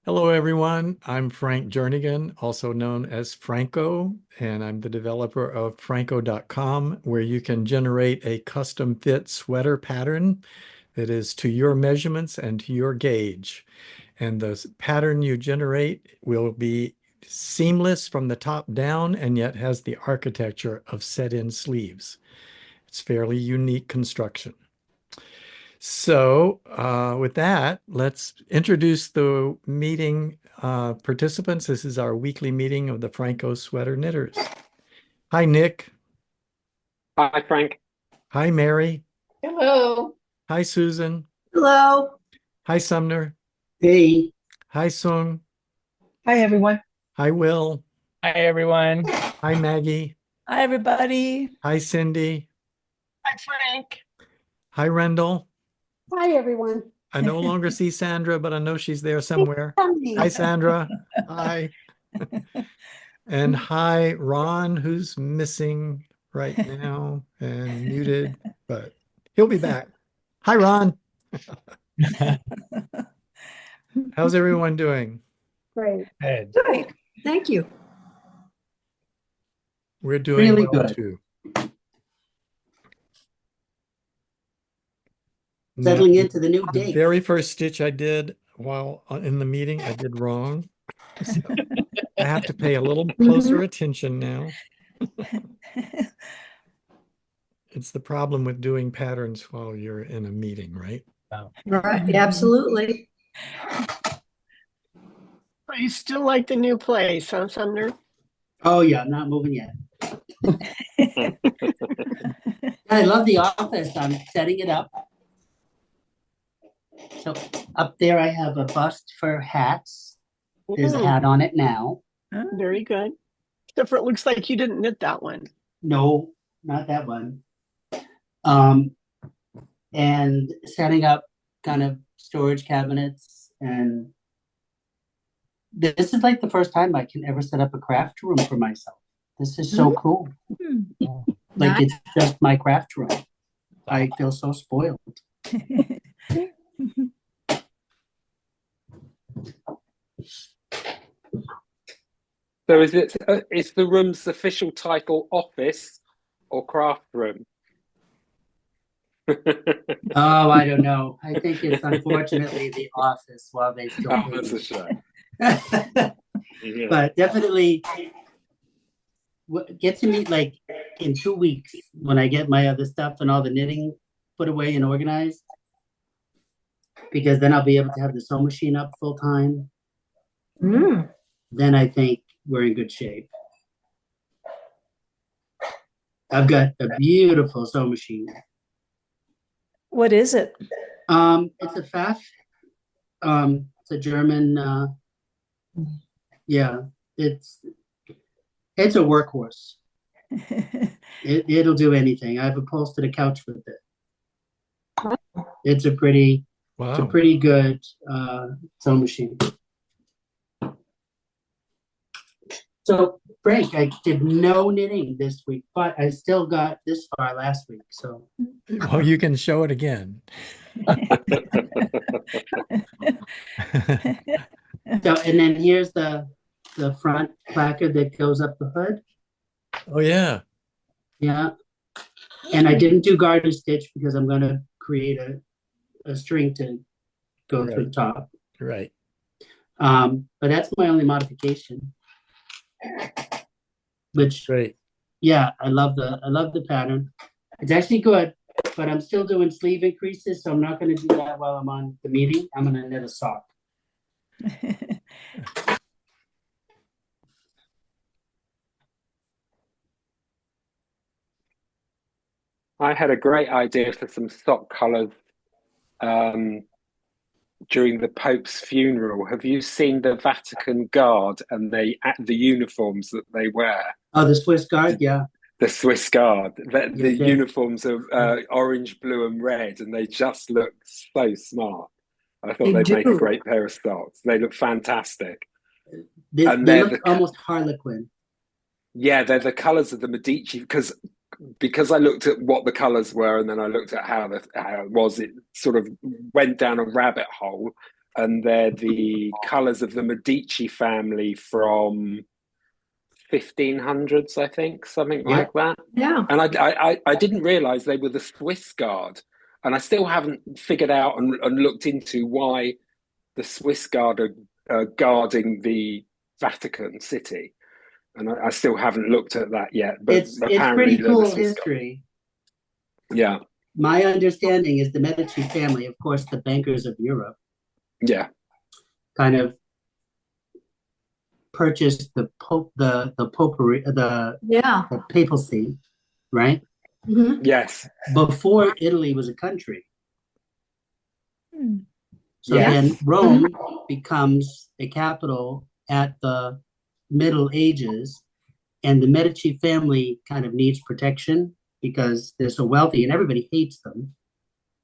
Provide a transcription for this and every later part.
Hello, everyone. I'm Frank Jernigan, also known as Phrancko, and I'm the developer of Phrancko.com, where you can generate a custom fit sweater pattern that is to your measurements and to your gauge. And the pattern you generate will be seamless from the top down and yet has the architecture of set-in sleeves. It's fairly unique construction. So, with that, let's introduce the meeting participants. This is our weekly meeting of the Phrancko Sweater Knitters. Hi, Nick. Hi, Frank. Hi, Mary. Hello. Hi, Susan. Hello. Hi, Sumner. Hey, Hi, Sung. Hi, everyone. Hi, Will. Hi, everyone. Hi, Maggie. Hi, everybody. Hi, Cindy. Hi, Frank. Hi, Rendell. Hi, everyone. I no longer see Sandra, but I know she's there somewhere. Hi, Sandra. Hi. And hi, Ron, who's missing right now and muted, but he'll be back. Hi, Ron. How's everyone doing? Great. Good. Good. Thank you. We're doing really well good. too. Settling Now, into the new the date. very first stitch I did while in the meeting, I did wrong. So I have to pay a little closer attention now. It's the problem with doing patterns while you're in a meeting, right? Right. Absolutely. But you still like the new place, huh, Sumner? Oh yeah, I'm not moving yet. I love the office. I'm setting it up. So up there I have a bust for hats. There's a hat on it now. Very good. Except for it looks like you didn't knit that one. No, not that one. And setting up kind of storage cabinets, and this is like the first time I can ever set up a craft room for myself. This is so cool. Like it's just my craft room. I feel so spoiled. So is the room's official title office or craft room? Oh, I don't know. I think it's unfortunately the office while they still Oh, pay that's a me. shame. Yeah. But definitely get to meet like in 2 weeks when I get my other stuff and all the knitting put away and organized. Because then I'll be able to have the sewing machine up full time. Then I think we're in good shape. I've got a beautiful sewing machine. What is it? It's a Pfaff. It's a German. Yeah, it's a workhorse. It'll do anything. I've upholstered a couch with it. It's a pretty good sewing machine. So, Frank, I did no knitting this week, but I still got this far last week. So, Well, you can show it again. and then here's the front placard that goes up the hood. Oh, yeah. Yeah. And I didn't do garter stitch because I'm going to create a string to go through the top. Right. But that's my only modification. Which, Great. yeah, I love the pattern. It's actually good, but I'm still doing sleeve increases, so I'm not going to do that while I'm on the meeting. I'm going to knit a sock. I had a great idea for some sock colours during the Pope's funeral. Have you seen the Vatican Guard and the uniforms that they wear? Oh, the Swiss Guard, yeah. The Swiss Guard. The Yeah. uniforms are orange, blue, and red, and they just look so smart. I thought they'd make a great pair of socks. They look fantastic. They look almost Harlequin. Yeah, they're the colours of the Medici, because I looked at what the colours were and then I looked at how it was. It sort of went down a rabbit hole and they're the colours of the Medici family from 1500s, I think, something like that. Yeah. And I didn't realise they were the Swiss Guard, and I still haven't figured out and looked into why the Swiss Guard are guarding the Vatican City, and I still haven't looked at that yet. But It's apparently pretty they're the cool Swiss Guard. history. Yeah, My understanding is the Medici family, of course, the bankers of Europe, yeah, kind of purchased the popery, Yeah. the papacy, right? Mhm. yes, Before Italy was a country. Hmm. So Yes. then Rome becomes a capital at the Middle Ages, and the Medici family kind of needs protection because they're so wealthy and everybody hates them.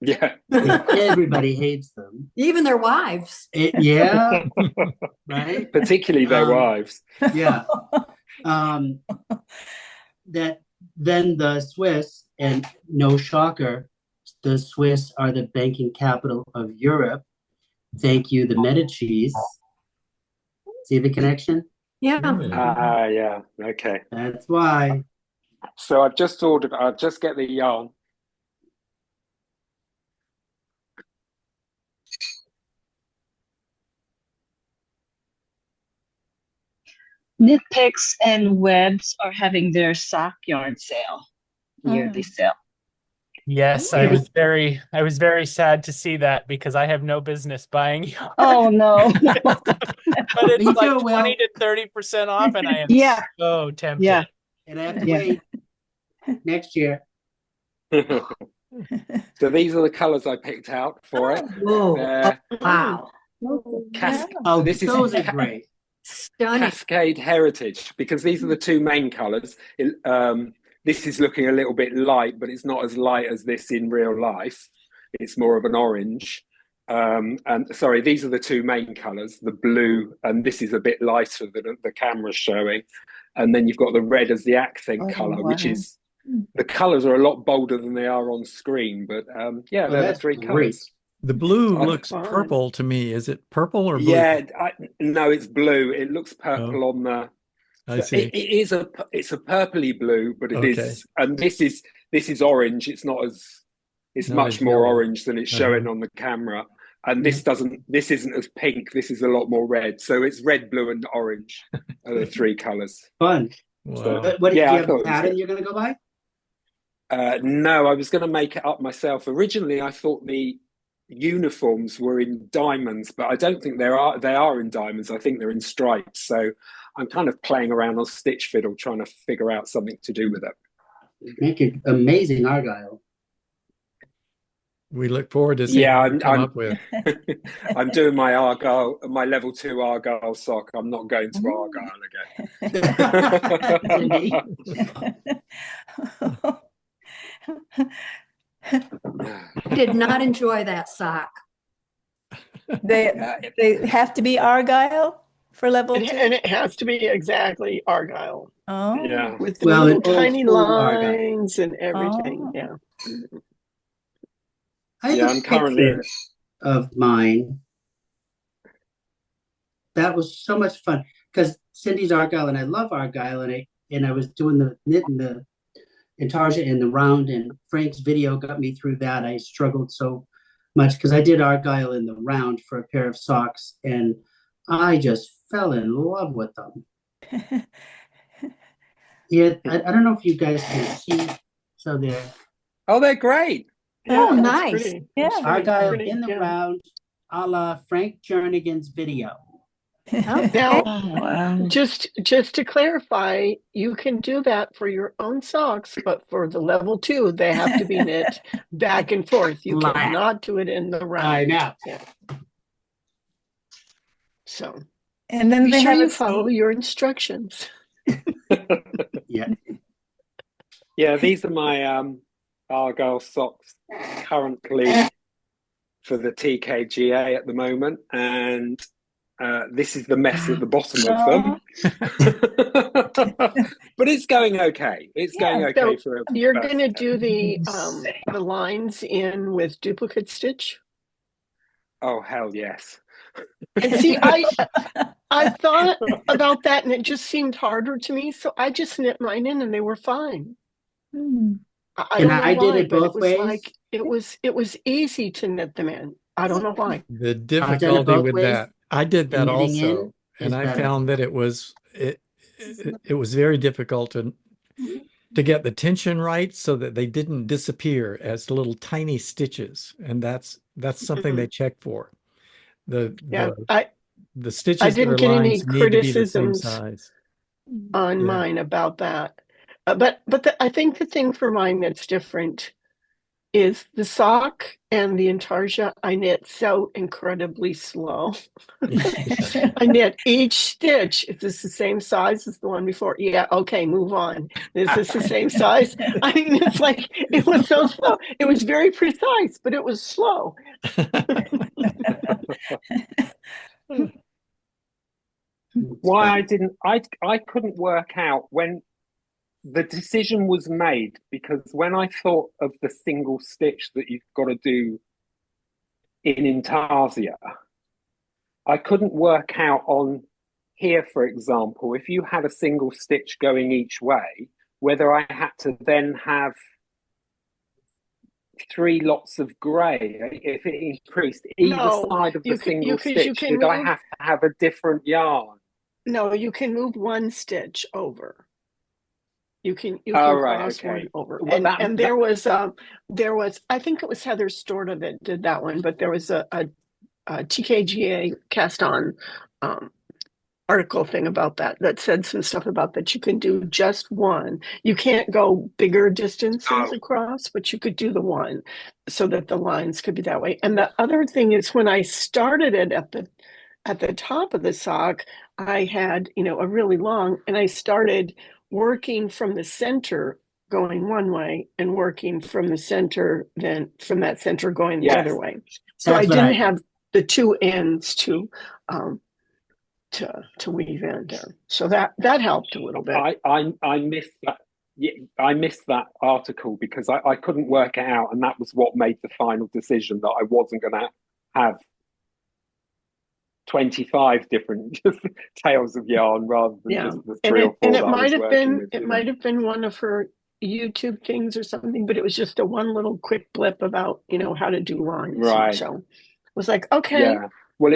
yeah, Everybody hates them. Even their wives. Yeah, right? particularly their wives. Yeah. That then the Swiss, and no shocker, the Swiss are the banking capital of Europe. Thank you, the Medicis. See the connection? Yeah. Yeah, okay. That's why. So I've just ordered. I'll just get the yarn. Knitpicks and Webs are having their sock yarn sale, yearly sale. Yes, I was very sad to see that because I have no business buying yarn. Oh no. But it's Me like too, Will. 20 to 30% off, and I am Yeah. so tempted. Yeah. And I have to Yeah. wait next year. So these are the colours I picked out for it. Whoa. Wow. Oh, This is those are great. Stunning. Cascade Heritage, because these are the two main colours. This is looking a little bit light, but it's not as light as this in real life. It's more of an orange. And sorry, these are the two main colours, the blue, and this is a bit lighter than the camera's showing. And then you've got the red as the accent colour, which is, the colours are a lot bolder than they are on screen. But yeah, they're the That's three great. colours. The blue Oh, looks fun. purple to me. Is it purple or blue? Yeah, no, it's blue. It looks purple on the. I see. It's a purpley blue, but it is, Okay. and this is orange. It's not as, it's Not much as more yellow. orange than it's showing on the camera. And this isn't as pink. This is a lot more red. So it's red, blue, and orange are the three colours. Fun. Wow. What do you Yeah, I have thought a it was pattern good. you're gonna go by? No, I was going to make it up myself. Originally, I thought the uniforms were in diamonds, but I don't think they are in diamonds. I think they're in stripes. So I'm kind of playing around on stitch fiddle, trying to figure out something to do with it. Make it amazing Argyle. We look forward to seeing what you come up with. I'm doing my Argyle, my level 2 Argyle sock. I'm not going to Argyle again. I did not enjoy that sock. They have to be Argyle for level 2? And it has to be exactly Argyle Oh. Yeah. with the Well, little it's old tiny school Argyle. lines and everything. Oh. Yeah. I have Yeah, a I'm currently picture of mine. That was so much fun because Cindy's Argyle and I love Argyle, and I was doing the knitting the intarsia in the round, and Frank's video got me through that. I struggled so much because I did Argyle in the round for a pair of socks, and I just fell in love with them. Yeah, I don't know if you guys can see. So they're great. Oh, Yeah, that's nice. pretty. Yeah. That's Argyle pretty, in the yeah. round, a la Frank Jernigan's video. Now, Wow. just to clarify, you can do that for your own socks, but for the level 2, they have to be knit back and forth. You Flat. cannot do it in the round. I know. Yeah. So And then be they sure have you a follow your instructions. Yeah. Yeah, these are my Argyle socks currently for the TKGA at the moment, and this is the mess at the bottom of them. But it's going okay. It's going okay for a You're first going to attempt. do the lines in with duplicate stitch? Oh, hell yes. And see, I thought about that and it just seemed harder to me. So I just knit mine in and they were fine. Hmm. I And don't know I did why, it but both it was ways. like it was easy to knit them in. I don't know why. The I've done it difficulty both with ways. that, I did And that knitting in also, and is I better. found that it was very difficult to get the tension right so that they didn't disappear as little tiny stitches, and that's something they check for. The Yeah, the the I stitches that didn't are get any lines need to be the same criticisms size. on Yeah. mine about that. I think the thing for mine that's different is the sock and the intarsia I knit so incredibly slow. I knit each stitch. Is this the same size as the one before? Yeah, okay, move on. Is this the same size? I mean, it's like it was so slow. It was very precise, but it was slow. Why I couldn't work out when the decision was made, because when I thought of the single stitch that you've got to do in intarsia, I couldn't work out on here, for example, if you had a single stitch going each way, whether I had to then have 3 lots of grey if it increased either No, side of the single because you stitch. can Did I move. have to have a different yarn? No, you can move one stitch over. You can Oh, right, cross okay. one over. Well, And there was I think it was Heather Storta that did that one, but there was a TKGA cast on article thing about that said some stuff about that you can do just one. You can't go bigger distances across, but you could do the one so that the lines could be that way. And the other thing is when I started it at the top of the sock, I had, a really long, and I started working from the center going one way and working from the center, then from that center going the other way. So I didn't have the two ends to weave in there. So that helped a little bit. I missed that. Yeah, I missed that article because I couldn't work it out, and that was what made the final decision that I wasn't going to have 25 different tails of yarn rather than just the 3 or 4 and that I was working with. It might have been one of her YouTube things or something, but it was just a one little quick blip about how to do lines. Right. So it was like, okay. Yeah. Well,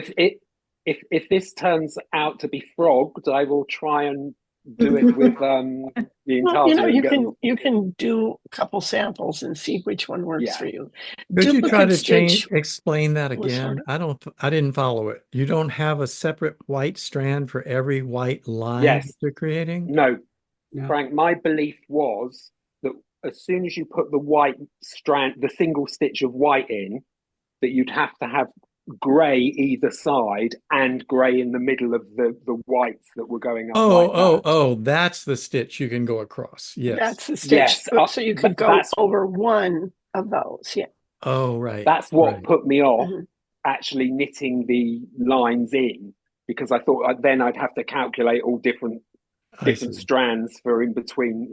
if this turns out to be frogged, I will try and do it with the intarsia. You can do a couple samples and see which one works for you. Could you try to explain that again? I didn't follow it. You don't have a separate white strand for every white line that you're creating? No, Frank, my belief was that as soon as you put the white strand, the single stitch of white in, that you'd have to have grey either side and grey in the middle of the whites that were going up. That's the stitch you can go across. Yes. That's the stitch. So you could go over one of those. Yeah. Oh, right. That's what put me off actually knitting the lines in, because I thought then I'd have to calculate all different strands for in between,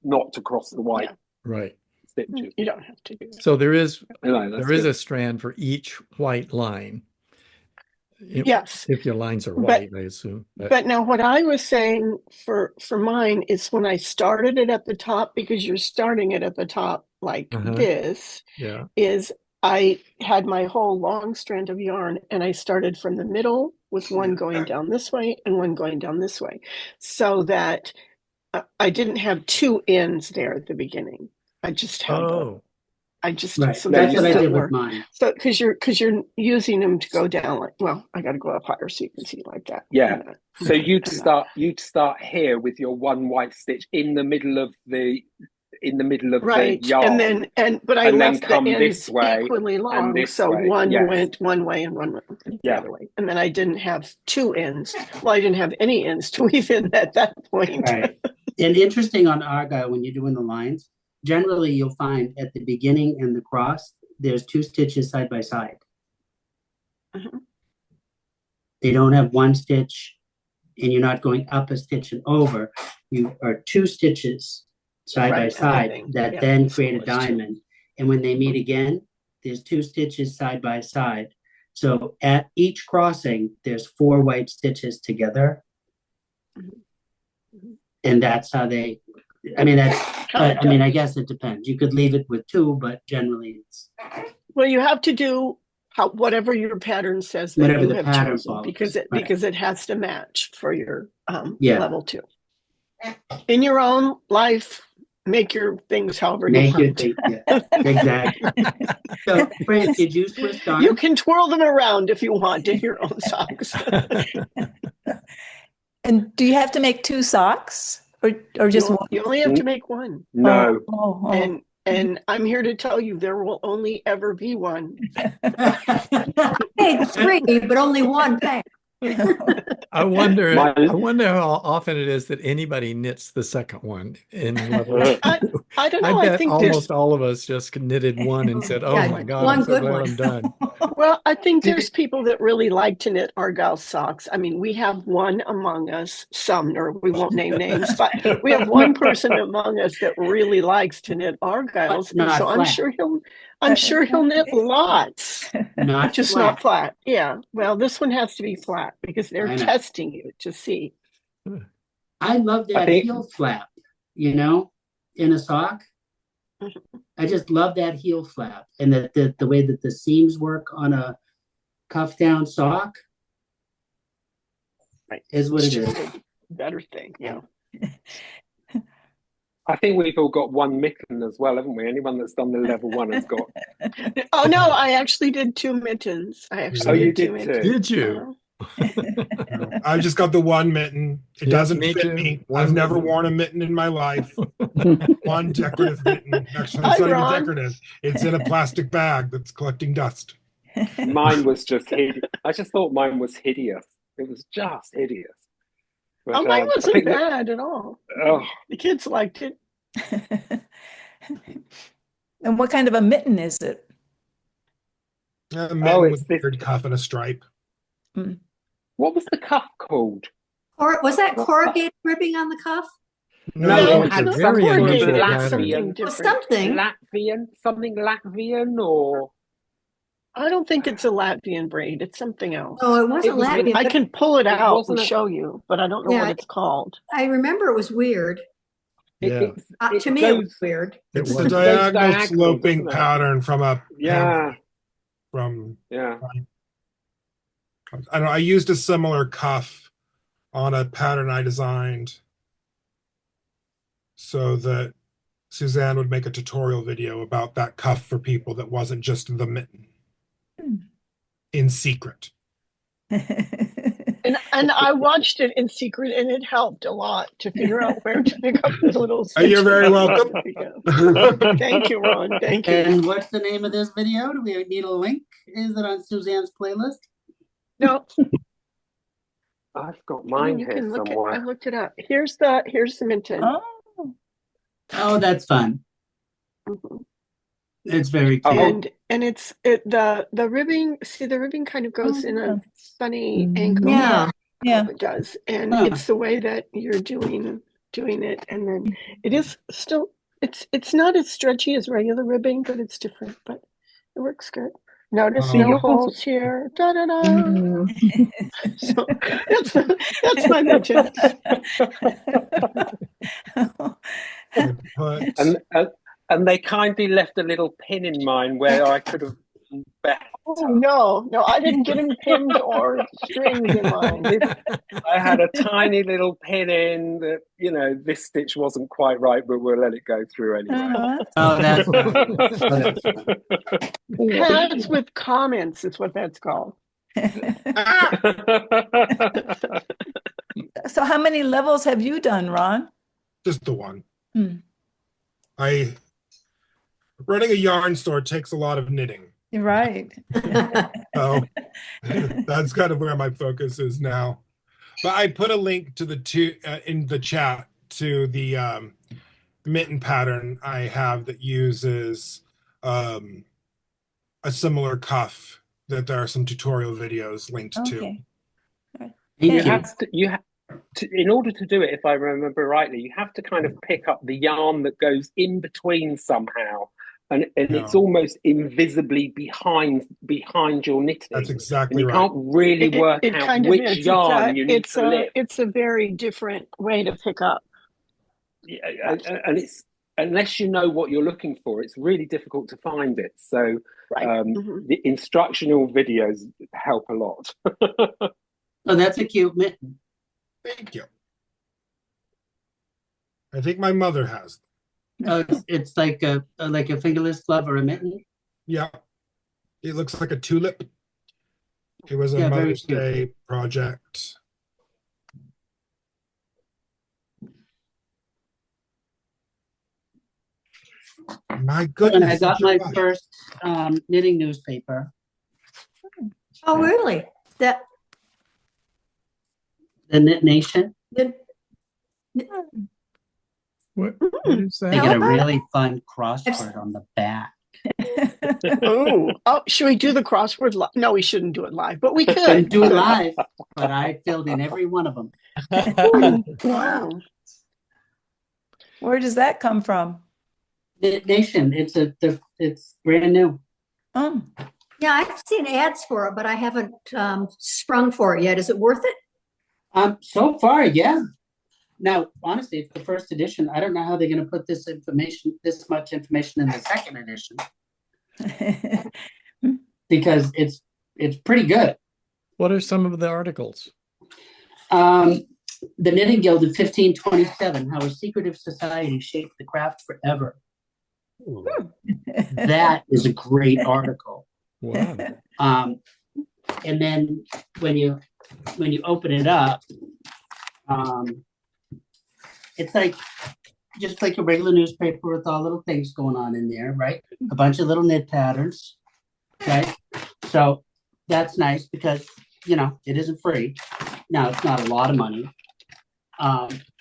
not to cross the white. Right. Stitches. You don't have to do that. So there is a strand for each white line. Yes. If your lines are white, I assume. But now what I was saying for mine is when I started it at the top, because you're starting it at the top like this, is I had my whole long strand of yarn and I started from the middle with one going down this way and one going down this way, so that I didn't have two ends there at the beginning. I just had so that's what I did with mine. So because you're using them to go down I got to go up higher so you can see like that. Yeah. So you'd start here with your one white stitch in the middle of the yarn, but I left the ends this way equally long, so one went one way and one went the other way, and then I didn't have two ends. Well, I didn't have any ends to weave in at that point. Right. And interesting on Argyle, when you're doing the lines, generally you'll find at the beginning and the cross, there's two stitches side by side. They don't have one stitch, and you're not going up a stitch and over. You are two stitches side by side that then create a diamond. And when they meet again, there's two stitches side by side So at each crossing, there's 4 white stitches together. And that's how they, I mean, I guess it depends. You could leave it with 2, but generally it's. Well, you have to do whatever your pattern says that Whatever you the have pattern chosen, follows, because it has to match for your Yeah. level 2. In your own life, make your things however you Make your want. thing, yeah, exactly. So, Frank, did you Swiss darn? You can twirl them around if you want in your own socks. And do you have to make 2 socks or just one? You only have to make one. No. And I'm here to tell you there will only ever be one. I made 3, but only 1 pair. I wonder how often it is that anybody knits the second one in level 2. I don't know. I I bet think almost all of us just knitted one and said, "Oh Yeah, my God, one I'm so good glad one." I'm done." Well, I think there's people that really like to knit Argyle socks. I mean, we have one among us, or we won't name names, but we have one person among us that really likes to knit Argyles. But And so not flat. I'm sure he'll knit lots, Not just flat. not flat. Yeah. Well, this one has to be flat because they're I know. testing you to see. I love that heel flap, in a sock. I just love that heel flap, and the way that the seams work on a cuff down sock is what It's it just is. a better thing. Yeah. I think we've all got one mitten as well, haven't we? Anyone that's done the level 1 has got. Oh no, I actually did 2 mittens. You did too. Did you? I just got the one mitten. It Yep, doesn't me fit too. me. One I've never mitten. worn a mitten in my life. One decorative mitten. Actually, Hi, it's not even Ron. decorative. It's in a plastic bag that's collecting dust. Mine was just hideous. I just thought mine was hideous. It was just hideous. But, Oh, mine I wasn't think that- bad at all. oh, The kids liked it. And what kind of a mitten is it? A mitten it's with a this- weird cuff and a stripe. what was the cuff called? Or was that corrugated ribbing on the cuff? No, No, it it's had a some very sort of unusual Latvian, pattern. Or something. something Latvian, or I don't think it's a Latvian braid. It's something else. Oh, it wasn't was- Latvian. I but can pull it out and wasn't a- show you, but I don't know Yeah, what it's called. I remember it was weird. Yeah. To me, it was weird. It It's was. the goes diagonal diagonal, sloping doesn't it? pattern from a yeah, from yeah. I don't know. I used a similar cuff on a pattern I designed so that Suzanne would make a tutorial video about that cuff for people that wasn't just the mitten in secret. And I watched it in secret, and it helped a lot to figure out where to pick up the little. You're very stitches. welcome. Thank you, Ron. Thank you. And what's the name of this video? Do we need a link? Is it on Suzanne's playlist? No, I've got mine you here can look it. I somewhere. looked it up. Here's the mitten. Oh, Oh, that's fun. Mhm. It's very cute. And the ribbing. See, the ribbing kind of goes in a funny angle. Yeah. yeah. It does, and Huh. it's the way that you're doing it, and then it is still. It's not as stretchy as regular ribbing, but it's different. But it works good. Notice no holes here. Da da da. So that's my mitten. But And they kindly left a little pin in mine where I could have bet. Oh, no, I didn't get any pins or strings in mine. I had a tiny little pin in that, this stitch wasn't quite right, but we'll let it go through anyway. Oh, that's fun. Oh, that's fun. Pads with comments is what that's called. So how many levels have you done, Ron? just the one. Hmm. Running a yarn store takes a lot of knitting. You're right. So that's kind of where my focus is now. But I put a link to the two in the chat to the mitten pattern I have that uses a similar cuff that there are some tutorial videos linked to. Okay. Thank You have to, in order to do it, if I remember rightly, you have to kind of pick up the yarn that goes in between somehow and it's almost invisibly behind your knitting. That's and exactly you right. can't really work It out kind of which is. yarn you need to lift. It's a very different way to pick up. Yeah, and it's, unless you know what you're looking for, it's really difficult to find it. So Right. the instructional videos help a lot. Oh, that's a cute mitten. Thank you. I think my mother has. Oh, it's like a fingerless glove or a mitten. Yeah. It looks like a tulip. It was a Yeah, very Mother's cute. Day project. My goodness. And I got my first knitting newspaper. Oh, really? That The Knit Nation. did, What is They that? get a really fun crossword on the back. Oh, should we do the crossword live? No, we shouldn't do it live, but we Couldn't could. do it live, but I filled in every one of them. Wow. Where does that come from? Knit Nation. It's brand new. Oh, yeah, I've seen ads for it, but I haven't sprung for it yet. Is it worth it? So far, yeah. Now, honestly, it's the first edition. I don't know how they're going to put this much information in the second edition, because it's pretty good. What are some of the articles? The Knitting Guild of 1527, How a Secretive Society Shaped the Craft Forever. That is a great article. Wow. And then when you open it up, it's like just like a regular newspaper with all little things going on in there, right? A bunch of little knit patterns, right? So that's nice because, it isn't free. Now, it's not a lot of money.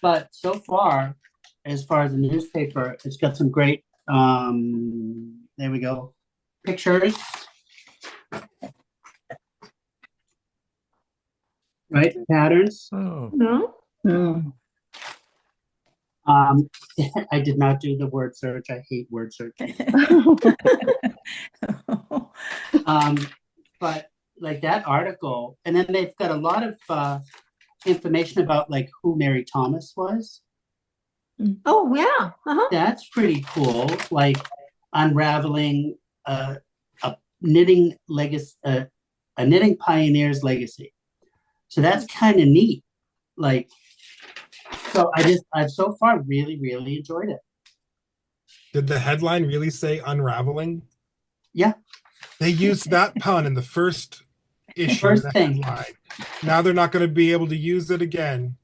But so far as the newspaper, it's got some great, there we go, pictures. Right, patterns. Oh, No. I did not do the word search. I hate word searching. But like that article, and then they've got a lot of information about like who Mary Thomas was. Oh, yeah. Uh-huh. That's pretty cool. Like unraveling a knitting legacy, a knitting pioneer's legacy. So that's kind of neat. Like, so I've so far really, really enjoyed it. Did the headline really say unraveling? Yeah. They used that pun in the first issue First of the thing. headline. Now they're not going to be able to use it again.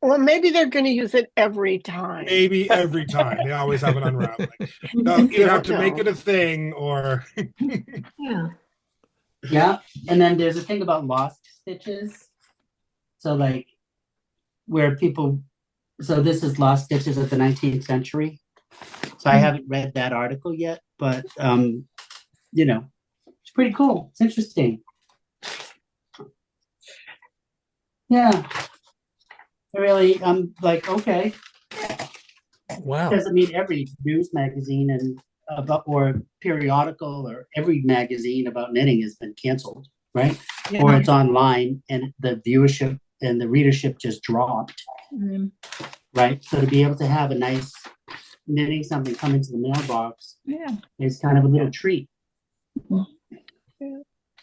Well, maybe they're going to use it every time. Maybe every time. They always have an unraveling. They'll either have to make it a thing or... Yeah. Yeah. And then there's a thing about lost stitches. So like where people, so this is lost stitches of the 19th century. So I haven't read that article yet, but it's pretty cool. It's interesting. Yeah. I'm like, okay. wow. Doesn't mean every news magazine and or periodical or every magazine about knitting has been canceled, right? Yeah. Or it's online and the viewership and the readership just dropped, right? So to be able to have a nice knitting something come into the mailbox is kind of a little treat.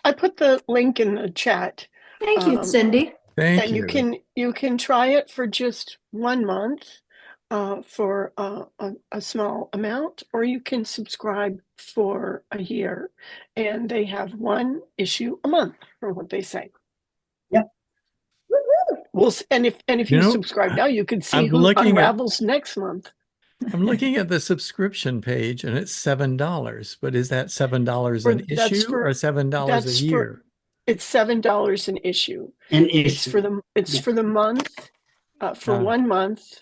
I put the link in the chat. Thank you, Cindy. Thank And you can try it for just 1 month for a small amount, or you can subscribe for a year, and they have 1 issue a month, from what they say. Yep. Well, and if you subscribe now, you can see who unravels next month. I'm looking at the subscription page, and it's $7. But is that $7 an issue or $7 a year? It's $7 an issue. It's for the month. For 1 month,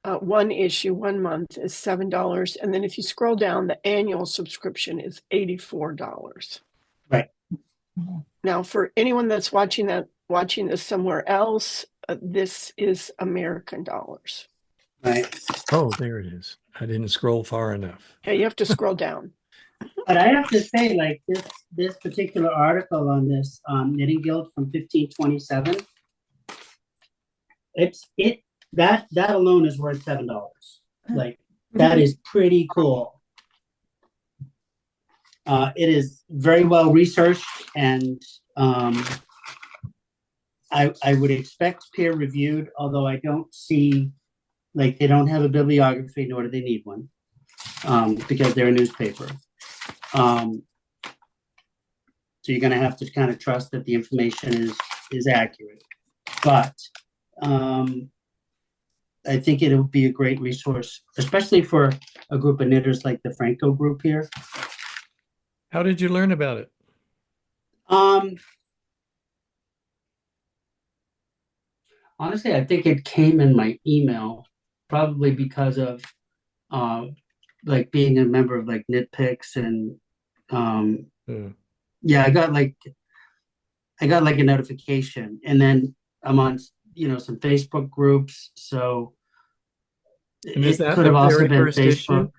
1 issue, 1 month is $7, and then if you scroll down, the annual subscription is $84. Right. Now, for anyone that's watching this somewhere else, this is American dollars. Right. Oh, there it is. I didn't scroll far enough. Yeah, you have to scroll down. But I have to say, like this particular article on this knitting guild from 1527, that alone is worth $7. Like that is pretty cool. It is very well researched, and I would expect peer reviewed, although I don't see, like, they don't have a bibliography, nor do they need one, because they're a newspaper. So you're going to have to kind of trust that the information is accurate. But I think it would be a great resource, especially for a group of knitters like the Phrancko group here. How did you learn about it? Honestly, I think it came in my email, probably because of like being a member of like Knitpicks, and yeah, I got like a notification, and then I'm on some Facebook groups, so And is it that could the have also very been first Facebook. issue?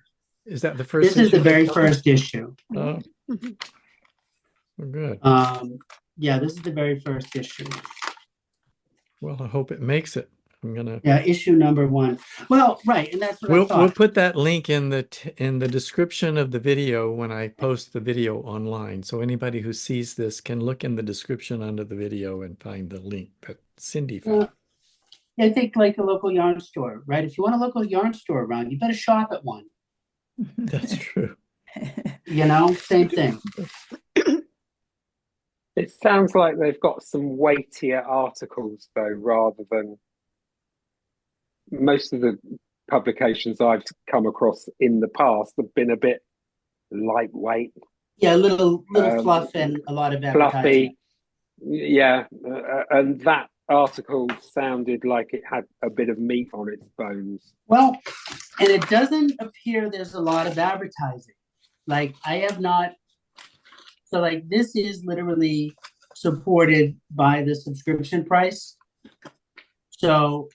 Is that the first This is the issue very that comes? first issue. Oh, well, good. Yeah, this is the very first issue. Well, I hope it makes it. I'm gonna. Yeah, issue number 1. Well, right, and that's what I We'll thought. put that link in the description of the video when I post the video online. So anybody who sees this can look in the description under the video and find the link that Cindy found. I think like a local yarn store, right? If you want a local yarn store around, you better shop at one. That's true. Same thing. It sounds like they've got some weightier articles, though, rather than most of the publications I've come across in the past have been a bit lightweight. Yeah, a little fluff and a lot of advertising. Fluffy. Yeah, and that article sounded like it had a bit of meat on its bones. Well, and it doesn't appear there's a lot of advertising. Like, I have not. So, like, this is literally supported by the subscription price. So,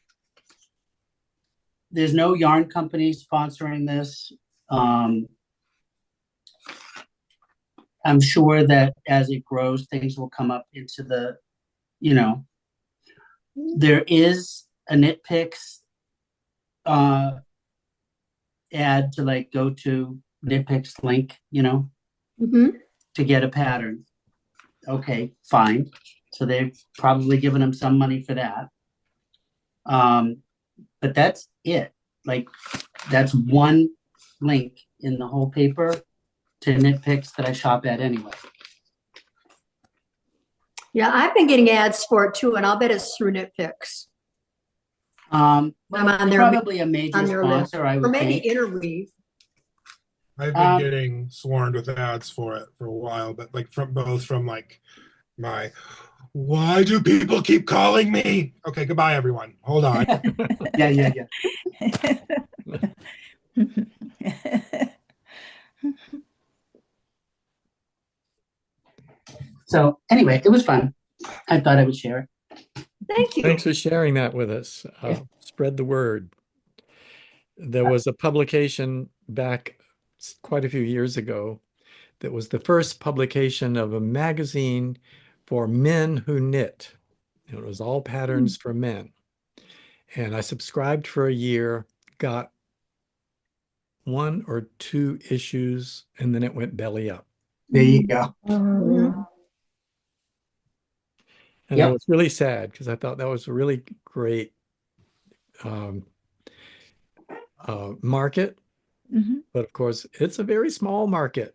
there's no yarn company sponsoring this. I'm sure that as it grows, things will come up into the, there is a Knitpicks ad to like go to Knitpicks link, to get a pattern. Okay, fine. So they've probably given them some money for that. But that's it. Like, that's one link in the whole paper to Knitpicks that I shop at anyway. Yeah, I've been getting ads for it too, and I'll bet it's through Knitpicks. Well, I'm on their, probably a major on their list. sponsor, I Or would maybe think. Interweave. I've been getting swarmed with ads for it for a while, but like from like my, why do people keep calling me? Okay, goodbye everyone. Hold on. Yeah. So anyway, it was fun. I thought I would share it. Thank you. Thanks for sharing that with us. Spread the word. There was a publication back quite a few years ago that was the first publication of a magazine for men who knit. It was all patterns for men. And I subscribed for a year, got 1 or 2 issues, and then it went belly up. There you go. And I was really sad because I thought that was a really great market. But of course, it's a very small market.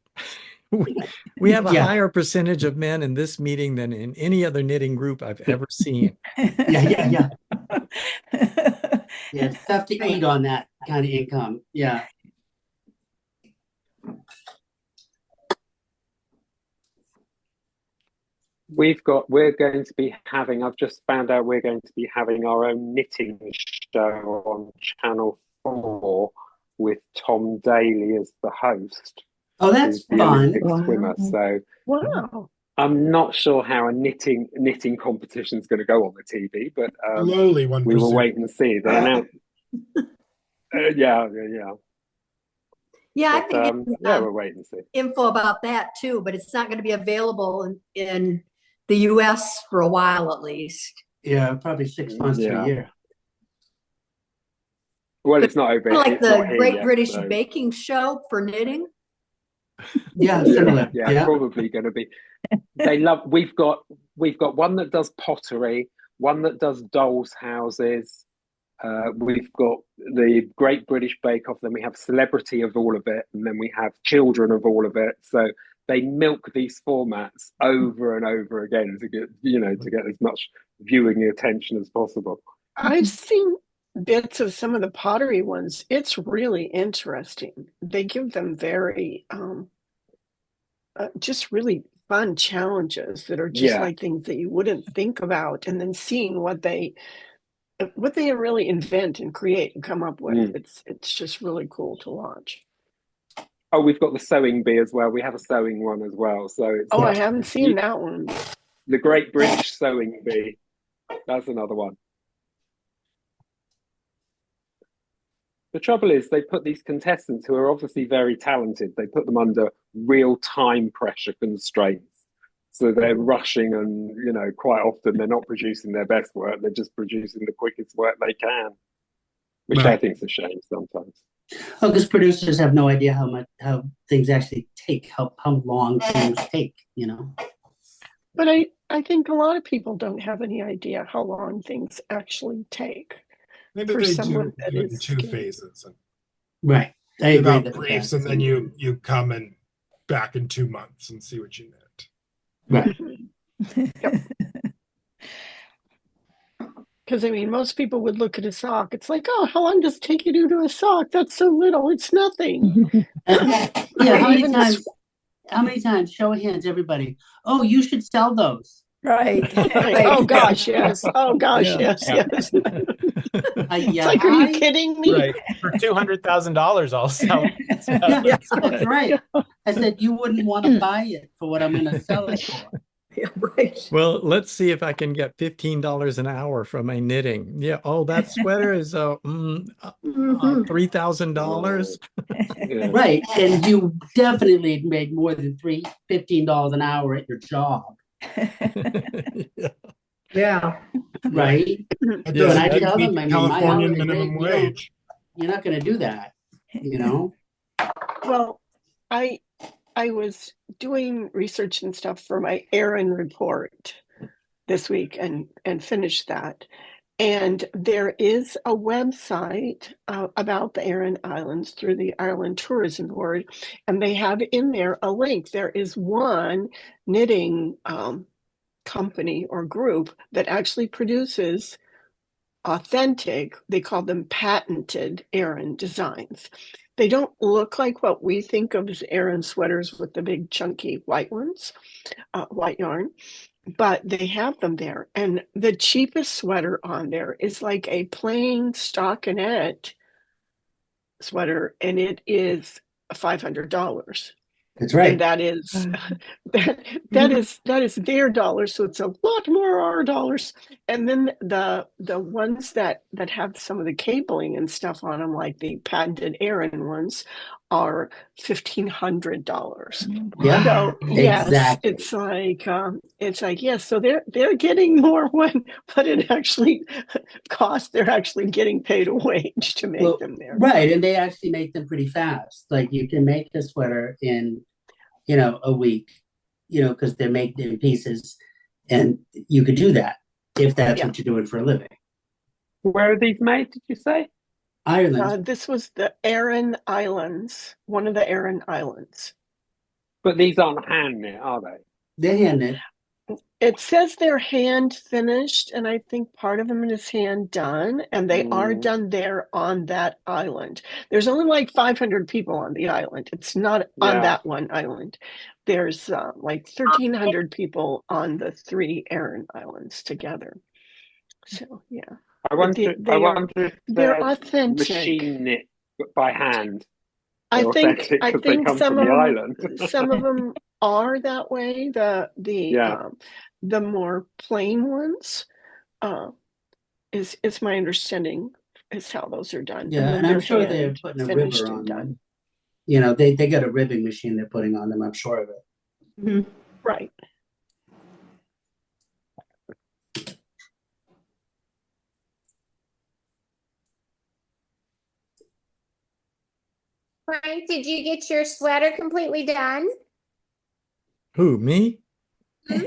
We have a higher percentage of men in this meeting than in any other knitting group I've ever seen. Yeah. Yeah, it's tough to eat on that kind of income. Yeah. We're going to be having, I've just found out we're going to be having our own knitting show on Channel 4 with Tom Daly as the host. Oh, that's the fun. Olympic swimmer. So I'm not sure how a knitting competition is going to go on the TV, but slowly one we will wait and see. They announced. Yeah. Yeah, I've But been getting we'll wait and see. info about that too, but it's not going to be available in the US for a while at least. Yeah, probably 6 months to a year. Well, it's not over. Kind of like It's not the here Great yet, British so. Baking Show for knitting. Yeah, similar. Yeah, probably going to be. We've got one that does pottery, one that does dolls' houses. We've got the Great British Bake Off. Then we have celebrity of all of it, and then we have children of all of it. So they milk these formats over and over again to get as much viewing attention as possible. I've seen bits of some of the pottery ones. It's really interesting. They give them very just really fun challenges that are just like things that you wouldn't think about, and then seeing what they really invent and create and come up with. It's just really cool to watch. Oh, we've got the sewing bee as well. We have a sewing one as well. So it's I haven't seen that one. The Great British Sewing Bee. That's another one. The trouble is they put these contestants who are obviously very talented, they put them under real time pressure constraints. So they're rushing and, quite often they're not producing their best work. They're just producing the quickest work they can, which I think is a shame sometimes. Oh, because producers have no idea how things actually take, how long things take, But I think a lot of people don't have any idea how long things actually take. Maybe for they someone do it in two skilled. phases. Right. I Give agree out that briefs, that's- and then you come and back in 2 months and see what you knit. Right. Because most people would look at a sock. It's like, oh, how long does it take you to do a sock? That's so little. It's nothing. How many times? Show of hands, everybody. Oh, you should sell those. Right. Oh gosh, yes. Oh gosh, yes. It's like, are you kidding me? Right. For $200,000 also. That's right. I said you wouldn't want to buy it for what I'm going to sell it for. Yeah, right. Well, let's see if I can get $15 an hour from my knitting. Yeah. Oh, that sweater is $3,000. Right. And you definitely made more than $15 an hour at your job. Yeah. Right. It doesn't I tell them, Californian minimum wage. You're not going to do that, Well, I was doing research and stuff for my Erin report this week and finished that. And there is a website about the Aran Islands through the Ireland Tourism Board, and they have in there a link. There is one knitting company or group that actually produces authentic, they call them patented Aran designs. They don't look like what we think of as Aran sweaters with the big chunky white ones, white yarn, but they have them there. And the cheapest sweater on there is like a plain stockinette sweater, and it is $500. That's right. And that is that is their dollars, so it's a lot more our dollars. And then the ones that have some of the cabling and stuff on them, like the patented Aran ones, are $1,500. Yeah, so yes, exactly. it's like yes, so they're getting more what it actually costs. They're actually getting paid a wage to make them there. Right, and they actually make them pretty fast. Like you can make a sweater in a week, because they're made in pieces, and you could do that if that's what you're doing for a living. Where are these made, did you say? Ireland. This was the Aran Islands, one of the Aran Islands. But these aren't hand knit, are they? They're hand knit. It says they're hand finished, and I think part of them is hand done, and they are done there on that island. There's only like 500 people on the island. It's not on that one island. There's like 1,300 people on the 3 Aran Islands together. So yeah, I wonder if they're authentic. Machine knit by hand. I think they come from the island. Some of them are that way. The more plain ones is my understanding is how those are done. Yeah, and I'm sure they're putting a river on them. You know, they got a ribbing machine they're putting on them, I'm sure of it. Right. Frank, did you get your sweater completely done? Who, me? No,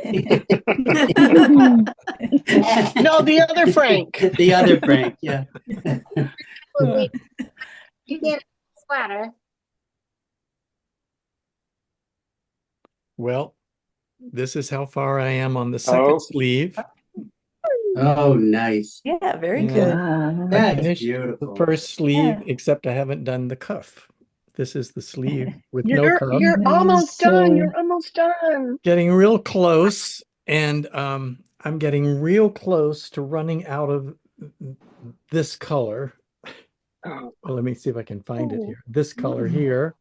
the other Frank. The other Frank, yeah. You get a sweater. Well, this is how far I am on the second sleeve. Oh, nice. Yeah, very And good. I That's finished beautiful. the first sleeve, Yeah. except I haven't done the cuff. This is the sleeve with no You're cuff. almost done. You're almost done. Getting real close, and I'm getting real close to running out of this color. Well, let me see if I can find it here. This color here.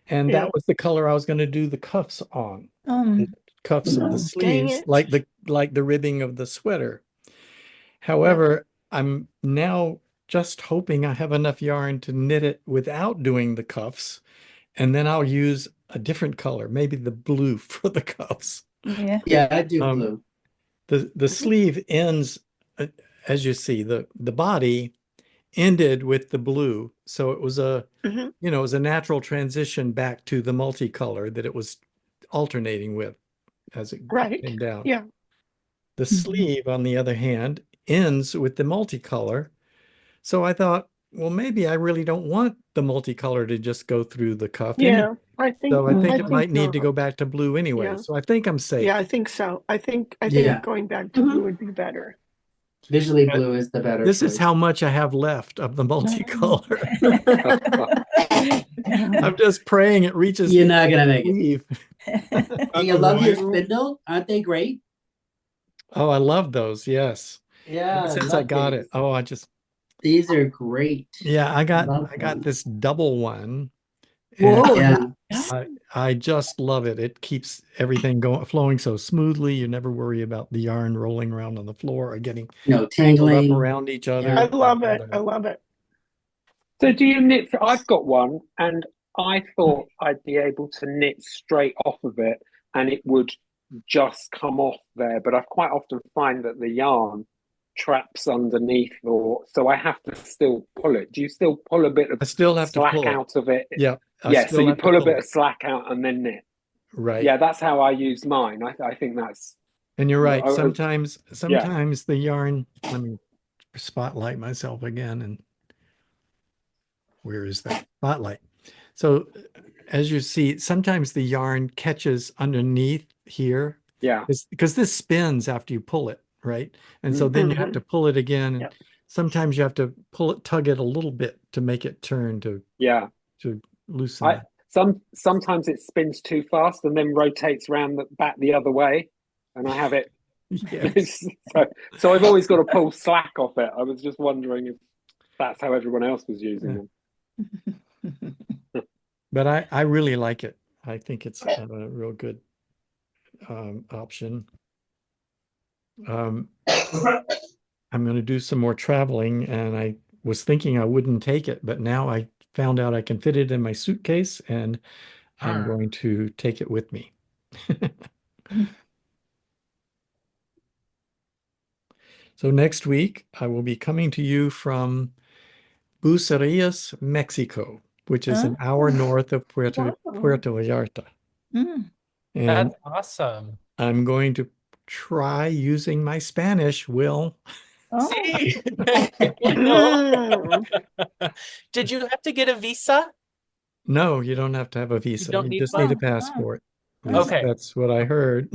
And Yeah. that was the color I was going to do the cuffs on. The cuffs of the Dang sleeves, it. like the ribbing of the sweater. However, I'm now just hoping I have enough yarn to knit it without doing the cuffs, and then I'll use a different color, maybe the blue for the cuffs. Yeah. Yeah, I do blue. The sleeve ends, as you see, the body ended with the blue, so it was a Mhm. it was a natural transition back to the multicolor that it was alternating with as it Right. came down. Yeah. The sleeve, on the other hand, ends with the multicolor. So I thought, well, maybe I really don't want the multicolor to just go through the cuff. Yeah. I think So I think it think might need to not. go back to blue anyway. Yeah. So I think I'm safe. Yeah, I think so. I think Yeah. going back to blue would be better. Visually But blue is the better this is choice. how much I have left of the multicolor. I'm just praying it reaches You're the not gonna make it. sleeve. Do you love your spindle? Aren't they great? Oh, I love those. Yes. Yeah, Since I love got these. it. Oh, These are great. yeah, I got Love them. this double one. Whoa. And Yeah. I just love it. It keeps everything flowing so smoothly. You never worry about the yarn rolling around on the floor or getting No tangled up tingling. around each other. Yeah. I love it. I love it. So do you knit? I've got one, and I thought I'd be able to knit straight off of it, and it would just come off there. But I quite often find that the yarn traps underneath, or so I have to still pull it. Do you still pull a bit of I still have to slack pull it. out of it? Yeah. Yeah. So you pull a bit it. of slack out and then knit. Right. Yeah, that's how I use mine. I think that's. And you're right. I- Sometimes the yarn, let me spotlight myself again. And where is that spotlight? So as you see, sometimes the yarn catches underneath here. Yeah. Because this spins after you pull it, right? And so then you have to pull it again. And sometimes you have to tug it a little bit to make it turn to loosen it. Sometimes it spins too fast and then rotates around back the other way, and I have it. Yes. so I've always got to pull slack off it. I was just wondering if that's how everyone else was using them. But I really like it. I think it's a real good option. I'm going to do some more traveling, and I was thinking I wouldn't take it, but now I found out I can fit it in my suitcase, and I'm going to take it with me. So next week, I will be coming to you from Bucerías, Mexico, which is an hour north of Puerto Vallarta. Mm. And That's awesome. I'm going to try using my Spanish, Will. See? Did you have to get a visa? No, you don't have to have a visa. don't You need just one? need a passport. At least Okay. that's what I heard.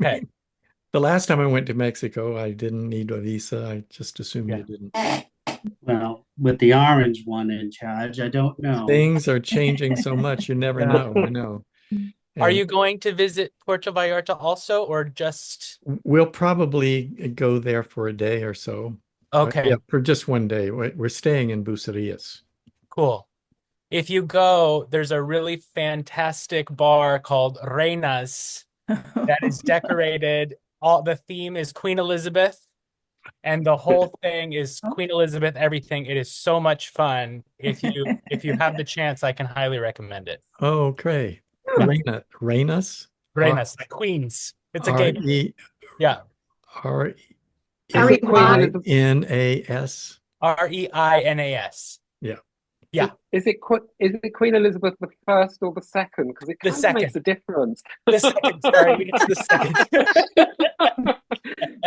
Okay. The last time I went to Mexico, I didn't need a visa. I just assumed you didn't. Well, with the orange one in charge, I don't know. Things are changing so much, you never know. I know. Are And you going to visit Puerto Vallarta also, or just? we'll probably go there for a day or so. Okay. Yeah, for just one day. We're staying in Bucerías. Cool. If you go, there's a really fantastic bar called Reinas that is decorated. The theme is Queen Elizabeth, and the whole thing is Queen Elizabeth everything. It is so much fun. If you have the chance, I can highly recommend it. Oh, okay. Rainas. Greatness, like Queens. It's a R game. E Yeah. R Is Harry it Queen Potter. Elizabeth? Reinas. Reinas. Yeah. Yeah. Is it Queen Elizabeth the first or the second? Because it The kind of makes second. a difference. The second. Sorry, it's the second.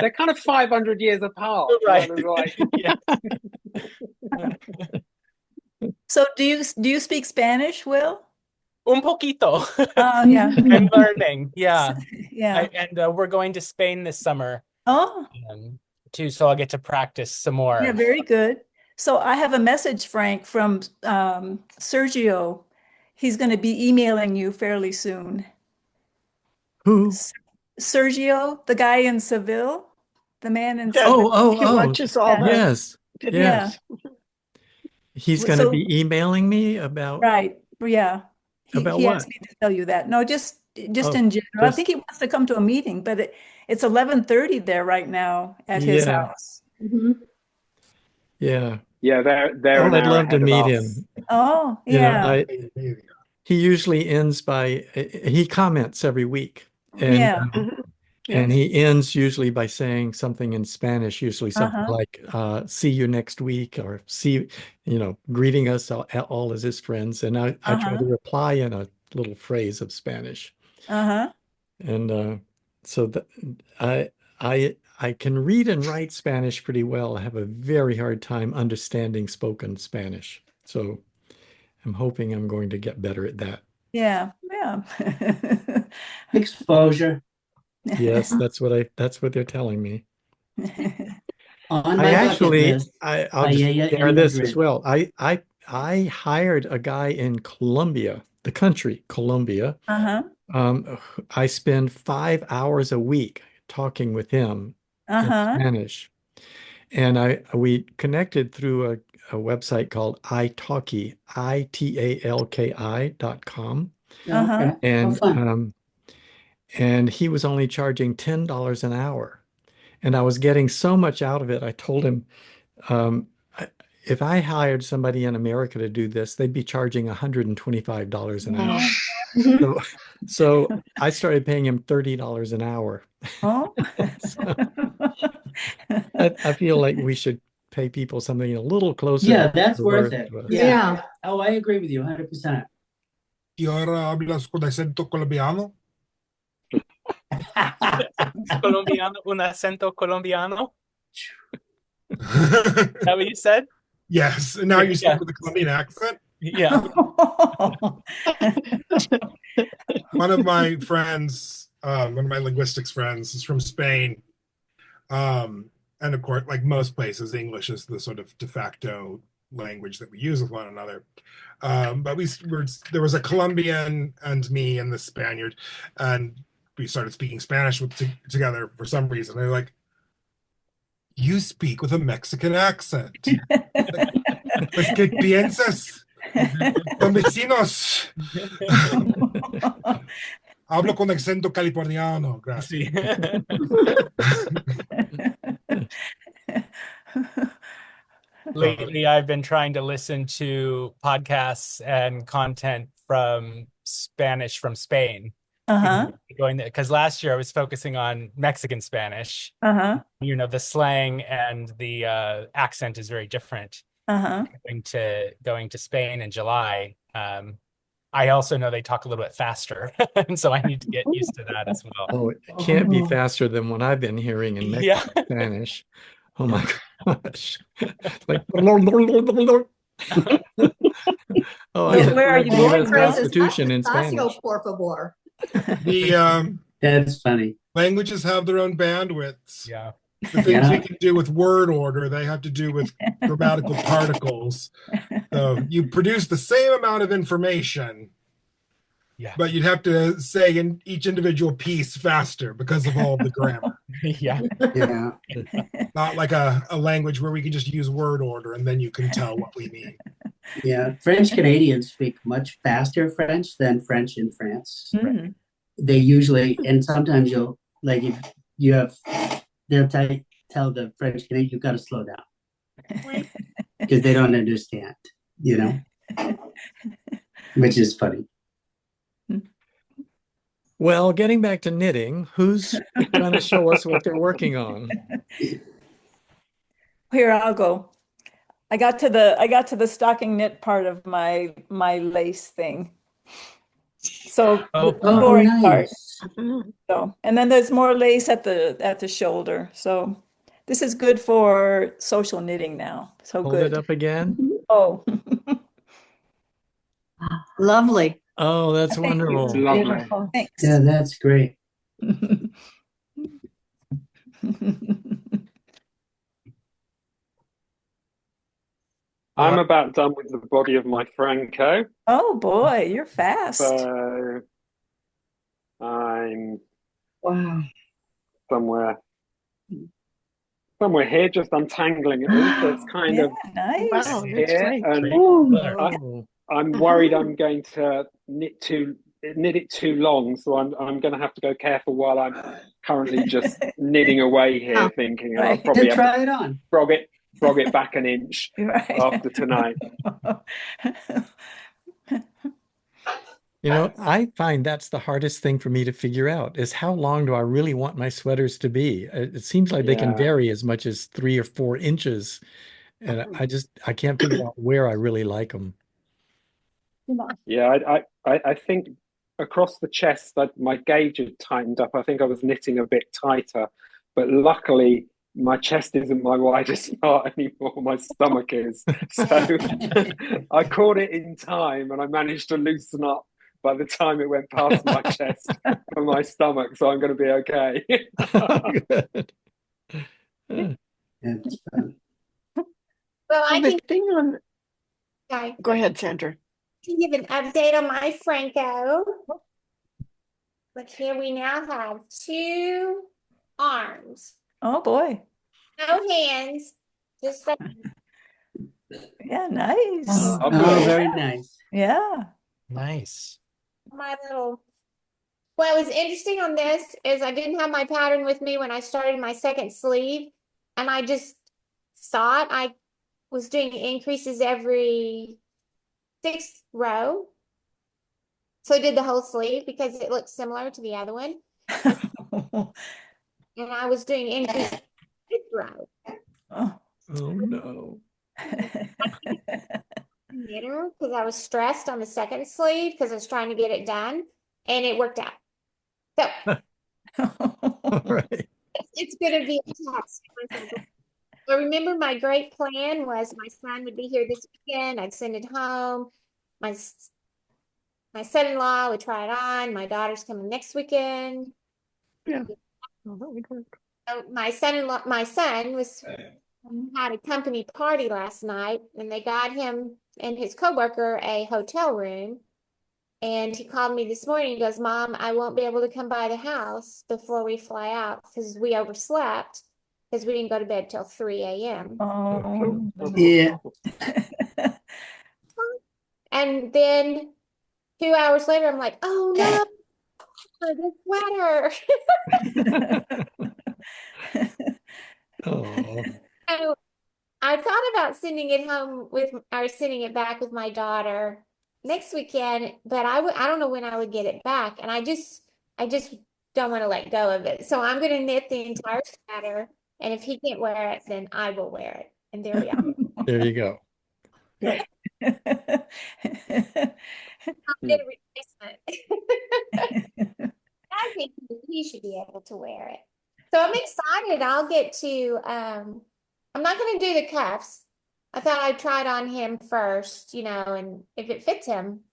They're kind of 500 years apart. Right. And like, Yeah. So do you speak Spanish, Will? Un poquito. Oh, yeah. I'm learning. Yeah. Yeah. And we're going to Spain this summer Oh, too, so I'll get to practice some more. yeah, very good. So I have a message, Frank, from Sergio. He's going to be emailing you fairly soon. Who? Sergio, the guy in Seville, the man in Yeah, Oh, he watches all the yes. videos. Yes. He's going to So- be emailing me about Right. Yeah. About he what? asked me to tell you that. No, just Oh, in general. I just- think he wants to come to a meeting, but it's 11:30 there right now at his Yeah. house. Mhm. Yeah. yeah, they're Oh, an I'd hour love to ahead of meet us. him. Oh, You know, yeah. he usually ends by he comments every week, and Yeah. and he ends usually by saying something in Spanish, usually something Uh-huh. like "See you next week" or "See," greeting us all as his friends. And I try Uh-huh. to reply in a little phrase of Spanish, Uh-huh. and so I can read and write Spanish pretty well. I have a very hard time understanding spoken Spanish, so I'm hoping I'm going to get better at that. Yeah. Yeah. Exposure. Yes, that's what they're telling me. On I my actually, bucket list, I'll just paella share in this as Madrid. well. I hired a guy in Colombia, the country, Colombia. Uh-huh. I spend 5 hours a week talking with him in Uh-huh. Spanish. And we connected through a website called italki, italki.com. Uh-huh. Okay. How And fun. and he was only charging $10 an hour. And I was getting so much out of it. I told him, um, if I hired somebody in America to do this, they'd be charging $125 an hour. Mhm. So I started paying him $30 an hour. Oh. So I feel like we should pay people something a little closer Yeah, to that's their worth worth it. to us. Yeah. Oh, I agree with you 100%. ¿Y ahora hablas con acento colombiano? Colombiano, un acento colombiano. Is that what you said? Yes, and now you speak Yeah. with a Colombian accent. Yeah. One of my friends, one of my linguistics friends, is from Spain. And of course, like most places, English is the sort of de facto language that we use with one another. But there was a Colombian and me and the Spaniard, and we started speaking Spanish together for some reason. They're like, "You speak with a Mexican accent." Pues que piensas? Son vecinos. Hablo con acento californiano. Gracias. Lately, I've been trying to listen to podcasts and content from Spanish from Spain. Uh-huh. Because last year I was focusing on Mexican Spanish. Uh-huh. The slang and the accent is very different. Uh-huh. Going to Spain in July. I also know they talk a little bit faster, and so I need to get used to that as well. Oh, it can't be faster than what I've been hearing in Yeah. Mexican Spanish. Oh my gosh. It's like oh, I So have where are read you the going, US Chris? Constitution in Espacio, Spanish. por favor. The That's funny. languages have their own bandwidths. Yeah. The things we Yeah. can do with word order, they have to do with grammatical particles. So you produce the same amount of information, Yeah. but you'd have to say in each individual piece faster because of all the grammar. Yeah. Yeah. Not like a language where we can just use word order and then you can tell what we mean. Yeah. French Canadians speak much faster French than French in France. Mm. They usually, and sometimes you'll, like, if you have, they'll tell tell the French Canadian, you got to slow down because they don't understand, you know, which is funny. Well, getting back to knitting, who's going to show us what they're working on? Here, I'll go. I got to the stocking knit part of my lace thing. So the boring part. So, and then there's more lace at the shoulder. So this is good for social knitting now. So Hold good. it up again. Oh. Lovely. Oh, that's Thank you. wonderful. Lovely. Thanks. Yeah, that's great. I'm about done with the body of my Phrancko. Oh boy, you're fast. So I'm Wow. somewhere here, just untangling it all. So it's kind Yeah, of nice. Wow, that's here, great. and Oh, I'm worried I'm going to knit it too long. So I'm going to have to go careful while I'm currently just knitting away here, thinking I'll Right. probably have Try to it on. frog it back an inch Right. after tonight. you know, I find that's the hardest thing for me to figure out is how long do I really want my sweaters to be? It seems like they can Yeah. vary as much as 3 or 4 inches. And I can't figure out where I really like them. Yeah, I think across the chest that my gauge had tightened up. I think I was knitting a bit tighter, but luckily my chest isn't my widest part anymore. My stomach is. So I caught it in time and I managed to loosen up by the time it went past my chest and my stomach. So I'm going to be okay. Good. That's fun. Well, I The can, thing on, I go ahead, Sandra. can give an update on my Phrancko. Look here, we now have 2 arms, Oh boy. no hands, just like Yeah, nice. Oh, very nice. Yeah. Nice. my little. What was interesting on this is I didn't have my pattern with me when I started my second sleeve, and I just thought I was doing increases every 6th row. So I did the whole sleeve because it looked similar to the other one. And I was doing increases every 5th row. Oh. Oh no. Knitter because I was stressed on the second sleeve because I was trying to get it done, and it worked out. So All right. it's going to be a test. I remember my great plan was my son would be here this weekend. I'd send it home. My son-in-law would try it on. My daughter's coming next weekend. Yeah. Oh, that would work. So my son had a company party last night, and they got him and his coworker a hotel room. And he called me this morning. He goes, "Mom, I won't be able to come by the house before we fly out because we overslept because we didn't go to bed till 3 a.m." Oh. Yeah. And then 2 hours later, I'm like, "Oh no, the sweater." Oh. So I thought about sending it home or sending it back with my daughter next weekend, but I don't know when I would get it back, and I just don't want to let go of it. So I'm going to knit the entire sweater, and if he can't wear it, then I will wear it. And there we are. There you go. I'll get a replacement. I think he should be able to wear it. So I'm excited. I'll get to I'm not going to do the cuffs. I thought I'd try it on him first, and if it fits him,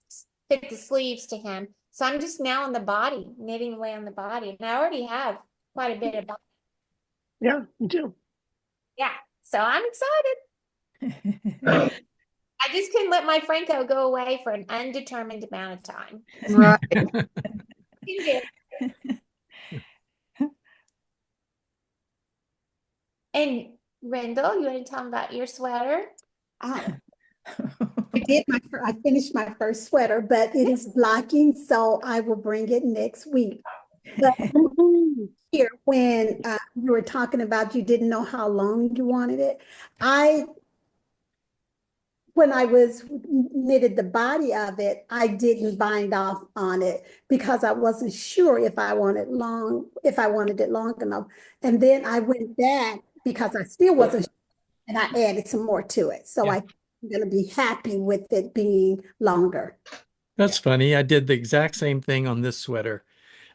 fit the sleeves to him. So I'm just now on the body, knitting away on the body. And I already have quite a bit of body. Yeah, you do. Yeah. So I'm excited. I just couldn't let my Phrancko go away for an undetermined amount of time. Right. And Rendell, you want to tell me about your sweater? I finished my first sweater, but it is blocking, so I will bring it next week. But here, when you were talking about you didn't know how long you wanted it, when I was knitted the body of it, I didn't bind off on it because I wasn't sure if I wanted it long enough. And then I went back because I still wasn't sure, and I added some more to it. So I'm going to be happy with it being longer. That's funny. I did the exact same thing on this sweater.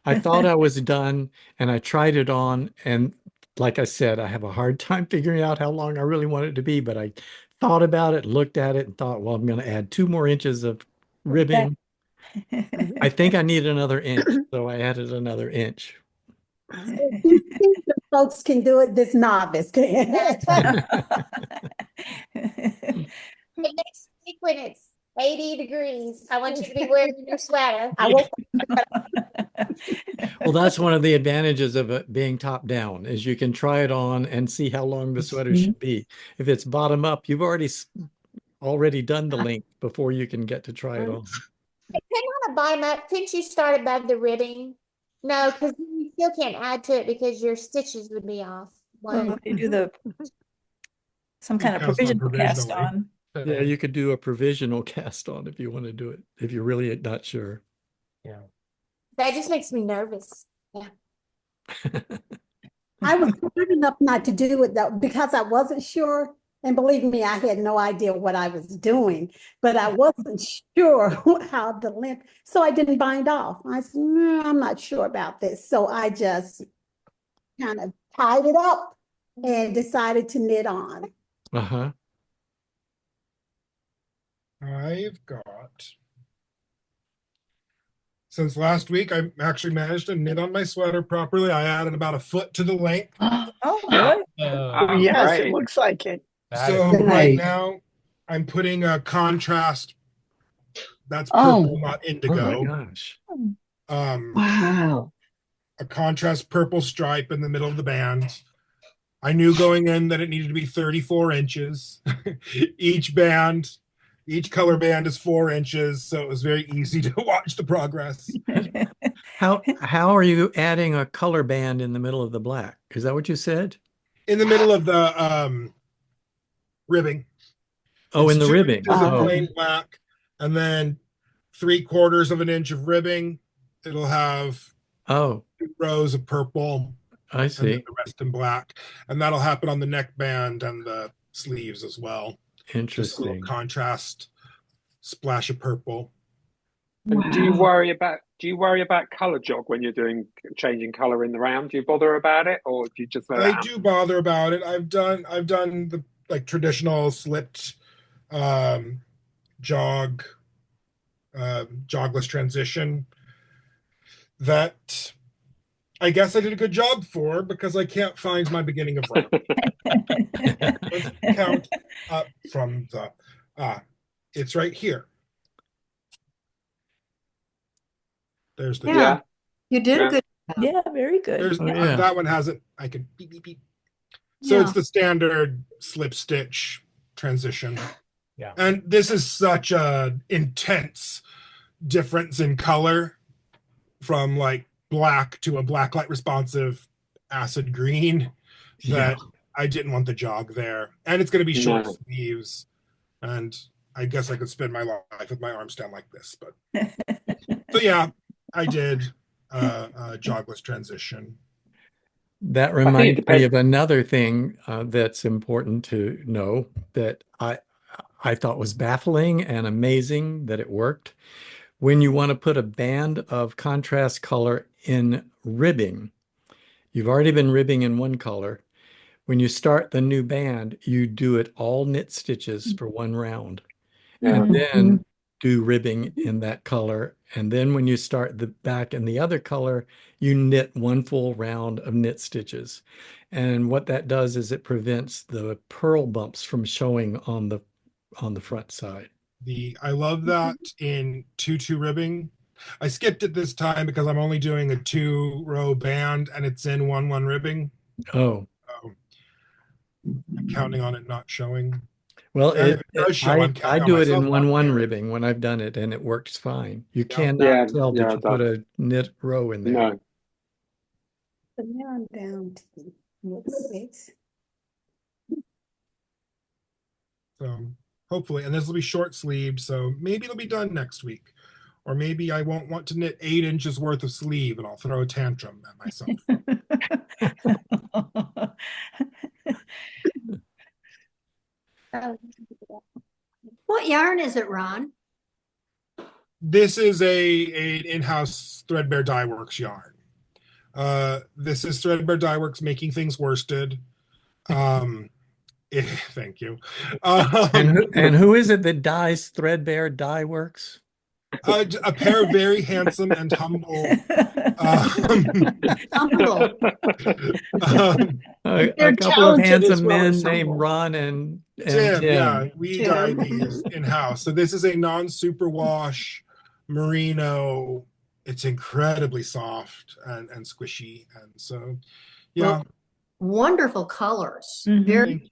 I thought I was done and I tried it on. And like I said, I have a hard time figuring out how long I really want it to be. But I thought about it, looked at it, and thought, well, I'm going to add 2 more inches of ribbing. I think I need another inch. So I added another inch. If you think the folks can do it, this novice can. Next week when it's 80 degrees, I want you to be wearing your sweater. I will. Well, that's one of the advantages of it being top down, is you can try it on and see how long the sweater should be. If it's bottom up, you've already done the length before you can get to try it on. Couldn't on a bottom up, couldn't you start above the ribbing? No, because you still can't add to it because your stitches would be off. Well, you do some kind of provisional cast on. Yeah, you could do a provisional cast on if you want to do it, if you're really not sure. Yeah. That just makes me nervous. Yeah. I was smart enough not to do it though, because I wasn't sure. And believe me, I had no idea what I was doing, but I wasn't sure how the length, so I didn't bind off. I said, no, I'm not sure about this. So I just kind of tied it up and decided to knit on. Uh-huh. I've got, since last week, I actually managed to knit on my sweater properly. I added about a foot to the length. Oh, really? Yes, Right. it looks like it. So right now, I'm putting a contrast. That's purple, not Oh indigo. my gosh. Wow. A contrast purple stripe in the middle of the band. I knew going in that it needed to be 34 inches. Each color band is 4 inches, so it was very easy to watch the progress. How are you adding a color band in the middle of the black? Is that what you said? In the middle of the ribbing. Oh, in the 2 ribbing. inches of Oh, plain black, and then 3/4 of an inch of ribbing. It'll have 2 rows of purple, I and then see. the rest in black, and that'll happen on the neckband and the sleeves as well. Just a little Interesting. contrast splash of purple. And do you worry about color jog when you're changing color in the round? Do you bother about it, or do you just let it I happen? do bother about it. I've done the like traditional slipped jogless transition that I guess I did a good job for, because I can't find my beginning of round. Let's count up from the it's right here. There's the Yeah. You did a good job. Yeah, very good. there's yeah. that one has it. I can beep beep beep. So it's the standard slip stitch transition. Yeah. And this is such a intense difference in color from like black to a black light responsive acid green that I didn't want the jog there. And it's going to be short sleeves. And I guess I could spend my life with my arms down like this. But so yeah, I did a jogless transition. That reminds me of another thing that's important to know that I thought was baffling and amazing that it worked. When you want to put a band of contrast color in ribbing, you've already been ribbing in one color. When you start the new band, you do it all knit stitches for one round, and then do ribbing in that color. And then when you start the back in the other color, you knit one full round of knit stitches. And what that does is it prevents the purl bumps from showing on the front side. I love that in 2/2 ribbing. I skipped it this time because I'm only doing a 2-row band and it's in 1/1 ribbing. Oh. I'm counting on it not showing. Well, if it does show, I do it in 1/1 ribbing when I've done it, and it works fine. You cannot tell that you put a knit row in there. No. So now I'm down to knit 6. So hopefully, and this will be short sleeved, so maybe it'll be done next week. Or maybe I won't want to knit 8 inches worth of sleeve and I'll throw a tantrum at myself. What yarn is it, Ron? This is an in-house Threadbare Dye Works yarn. This is Threadbare Dye Works making things worsted. Thank you. And who is it that dyes Threadbare Dye Works? A pair of very handsome and humble. Humble. A They're couple of talented as handsome well men as named humble. Ron and Tim, Tim. yeah, we Tim. dye these in-house. So this is a non-superwash merino. It's incredibly soft and squishy. And so, yeah. Well, wonderful colors. Mhm. Very, Thank you.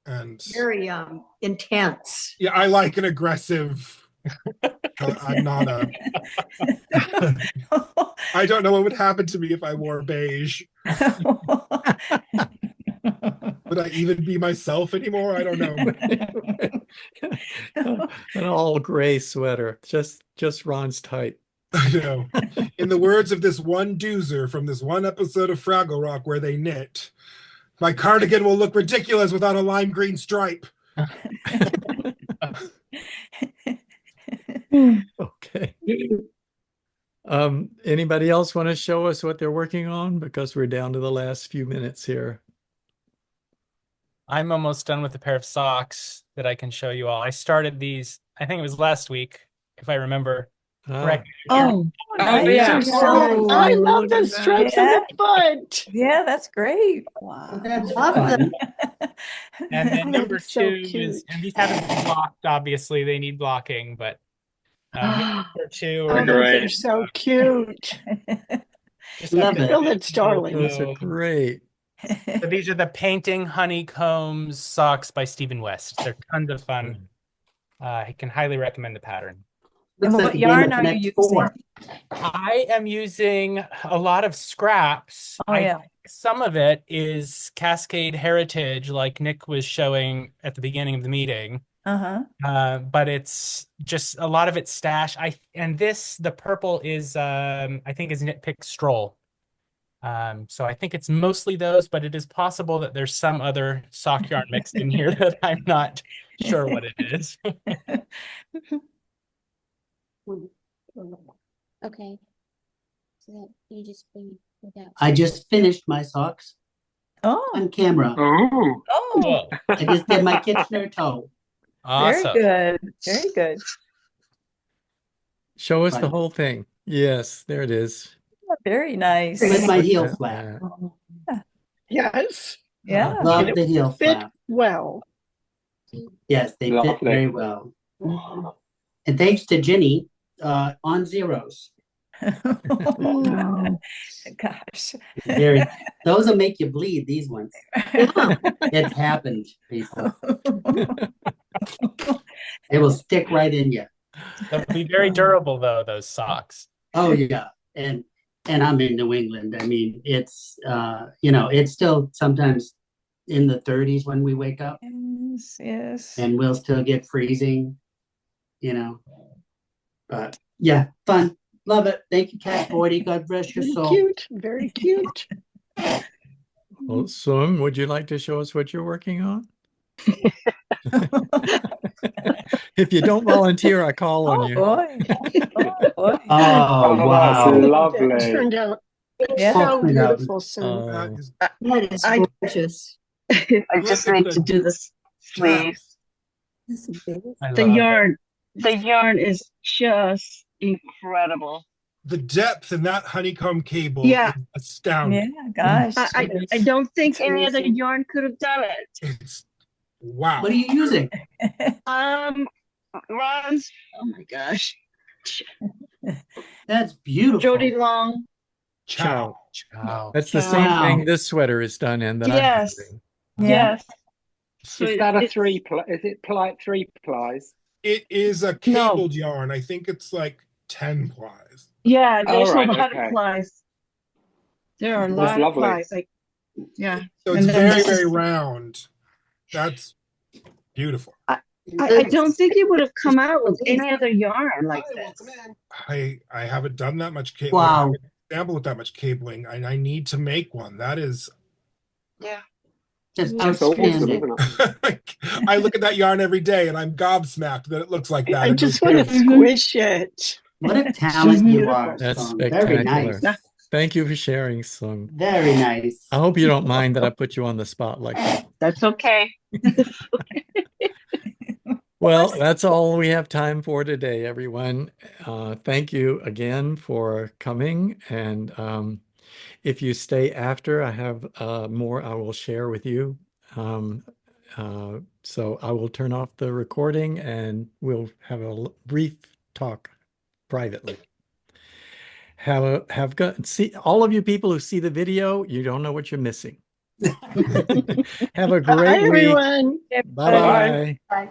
And very intense. yeah, I like an aggressive. I'm not a. I don't know what would happen to me if I wore beige. Would I even be myself anymore? I don't know. An all gray sweater, just Ron's type. You know, in the words of this one doozer from this one episode of Fraggle Rock where they knit, my cardigan will look ridiculous without a lime green stripe. Okay. Anybody else want to show us what they're working on? Because we're down to the last few minutes here. I'm almost done with a pair of socks that I can show you all. I started these, I think it was last week, if I remember correctly. Oh, yeah. Oh, I love the Yeah. stripes on the foot. Yeah, that's great. Wow. That's Love fun. And then That number is so 2 is, cute. and these haven't been blocked, obviously, they need blocking, but number 2 Oh, are those Great. are so cute. just Love have it. to- Oh, that's darling. Those are great. So these are the Painting Honeycombs socks by Stephen West. They're tons of fun. I can highly recommend the pattern. And Looks what like a game yarn of are Connect you Four. I am using a lot of scraps. Oh, yeah. Some of it is Cascade Heritage, like Nick was showing at the beginning of the meeting. But it's just a lot of it's stash. The purple is I think is Knit Pick Stroll. So I think it's mostly those, but it is possible that there's some other sock yarn mixed in here that I'm not sure what it is. Okay. So that you just bring it out. I just finished my socks Oh, on camera. Oh, oh, I just did my Kitchener toe. very Awesome. good. Very good. Show us the Right. whole thing. Yes, there it is. Very nice. With my heel Yeah. flap. Yes. Yeah. Love the heel Fit flap. well. Yes, they fit Lovely. very well. And thanks to Ginny, on zeros. Gosh. Very, those will make you bleed, these ones. It's happened, people. It will stick right in you. They'll be very durable though, those socks. Oh yeah. And I'm in New England. I mean, it's it's still sometimes in the 30s when we wake up, Yes, yes. and we'll still get freezing, But yeah, fun. Love it. Thank you, Cat Boydie. God bless your Very soul. cute. Very cute. Well, Sung, would you like to show us what you're working on? If you don't volunteer, I call on Oh you. boy. Oh boy. Oh, that's wow. lovely. That turned out Yeah. so Yeah. beautiful, Sue. That Oh, is That is I- gorgeous. I just Look at need the to do this sleeve. straps. This is big. I The love it. yarn is just incredible. The depth in that honeycomb cable Yeah. is astounding. Yeah, gosh. I don't think It's any other amazing. yarn could have done it. It's wow. What are you using? Ron's, oh my gosh, That's beautiful. Jody Long. Chow. Wow. that's the same Wow. thing this sweater is done in that I'm Yes. using. Yeah. Yes. So Is that a it's- 3 ply? Is it ply 3 plies? It is a No. cabled yarn. I think it's like 10 plies. Yeah, there's All right, a lot okay. of plies. There are a That's lot of lovely. plies. Like, yeah. So And it's then very, this very is- round. That's beautiful. I don't think you would have come out with any other yarn like this. I haven't done that much cabling. Wow. I haven't sampled with that much cabling. I need to make one. That is Yeah. Just That's awesome, outstanding. isn't it? I look at that yarn every day and I'm gobsmacked that it looks like that. I in just those want to cables. squish it. What a talent you beautiful. are, That's Sung. Very spectacular. nice. Thank you for sharing, Sung. Very nice. I hope you don't mind that I put you on the spot like that. That's okay. Well, that's all we have time for today, everyone. Thank you again for coming. And if you stay after, I have more I will share with you. So I will turn off the recording and we'll have a brief talk privately. See, all of you people who see the video, you don't know what you're missing. Have a great Bye, week. everyone. Bye-bye. Bye.